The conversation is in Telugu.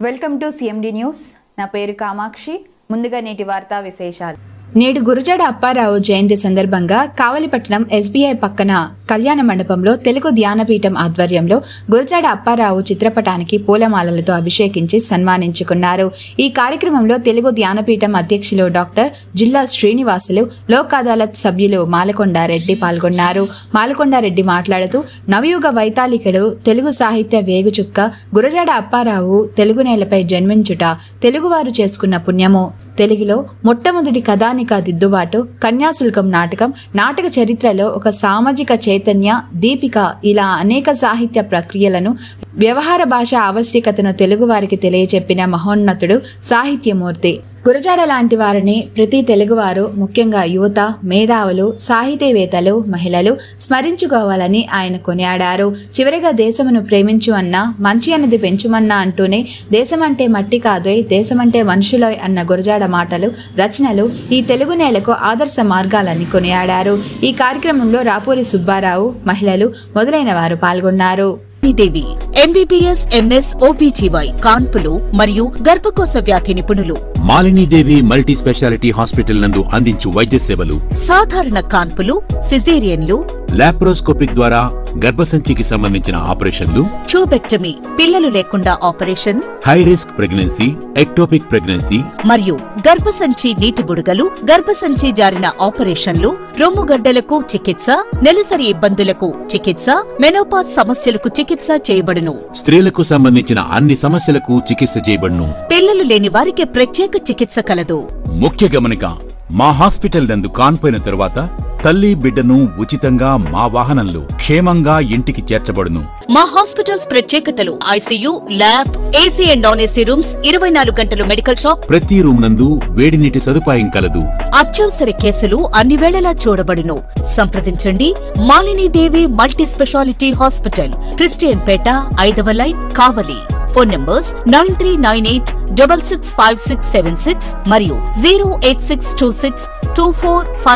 Welcome to CMD news. నా పేరు కామాక్షి. ముందుగా నేటి వార్తా విశేషాలు. నేడు గురజాడ అప్పారావు జయంతి సందర్భంగా కావలిపట్టణం ఎస్బీఐ పక్కన కళ్యాణ మండపంలో తెలుగు ధ్యానపీఠం ఆధ్వర్యంలో గురజాడ అప్పారావు చిత్రపటానికి పూలమాలలతో అభిషేకించి సన్మానించుకున్నారు. ఈ కార్యక్రమంలో తెలుగు ధ్యానపీఠం అధ్యక్షులు డాక్టర్ జిల్లా శ్రీనివాసులు, లోక్ అదాలత్ సభ్యులు మాలకొండారెడ్డి పాల్గొన్నారు. మాలకొండారెడ్డి మాట్లాడుతూ, నవయుగ వైతాళికుడు, తెలుగు సాహిత్య వేగుచుక్క గురజాడ అప్పారావు తెలుగు నేలపై జన్మించుట తెలుగువారు చేసుకున్న పుణ్యము. తెలుగులో మొట్టమొదటి కథానిక దిద్దుబాటు, కన్యాశుల్కం నాటకం, నాటక చరిత్రలో ఒక సామాజిక చైతన్య దీపిక, ఇలా అనేక సాహిత్య ప్రక్రియలను, వ్యవహార భాష ఆవశ్యకతను తెలుగువారికి తెలియచెప్పిన మహోన్నతుడు సాహిత్యమూర్తి. గురజాడ లాంటి వారిని ప్రతి తెలుగువారు, ముఖ్యంగా యువత, మేధావులు, సాహితీవేత్తలు, మహిళలు స్మరించుకోవాలని ఆయన కొనియాడారు. చివరిగా దేశమును ప్రేమించు అన్నా, మంచి అన్నది పెంచుమన్నా అంటూనే దేశమంటే మట్టి కాదోయ్, దేశమంటే మనుషులోయ్ అన్న గురజాడ మాటలు, రచనలు ఈ తెలుగు నేలకు ఆదర్శ మార్గాలని కొనియాడారు. ఈ కార్యక్రమంలో రాపూరి సుబ్బారావు, మహిళలు మొదలైన వారు పాల్గొన్నారు. దేవి ఎంబీబీఎస్, ఎంఎస్, ఓబీజీవై కాన్పులు మరియు గర్భకోశ వ్యాధి నిపుణులు. మాలినీదేవి మల్టీ స్పెషాలిటీ హాస్పిటల్ నందు అందించు వైద్య సేవలు: సాధారణ కాన్పులు, సిజేరియన్లు, లాప్రోస్కోపిక్ ద్వారా గర్భసంచికి సంబంధించిన ఆపరేషన్లు, ట్యూబెక్టమీ, పిల్లలు లేకుండా operation, high risk pregnancy, ectopic pregnancy మరియు గర్భసంచి నీటి బుడగలు, గర్భసంచి జారిన ఆపరేషన్లు, రొమ్ముగడ్డలకు చికిత్స, నెలసరి ఇబ్బందులకు చికిత్స, మెనోపాజ్ సమస్యలకు చికిత్స చేయబడును. స్త్రీలకు సంబంధించిన అన్ని సమస్యలకు చికిత్స చేయబడును. పిల్లలు లేని వారికి ప్రత్యేక చికిత్స కలదు. ముఖ్య గమనిక: మా హాస్పిటల్ నందు కాన్పోయిన తరువాత తల్లి బిడ్డను ఉచితంగా మా వాహనంలో క్షేమంగా ఇంటికి చేర్చబడును. మా హాస్పిటల్స్ ప్రత్యేకతలు: ICU, lab, AC and non AC rooms, 24 గంటలు మెడికల్ షాప్, ప్రతి రూమ్ నందు వేడి నీటి సదుపాయం కలదు. అత్యవసర కేసులు అన్ని వేళలా చూడబడును. సంప్రదించండి Malinidevi multi speciality hospital, Christian Peta, 5వ లైన్, కావలి. ఫోన్ నంబర్స్ 9398665676 మరియు 086262455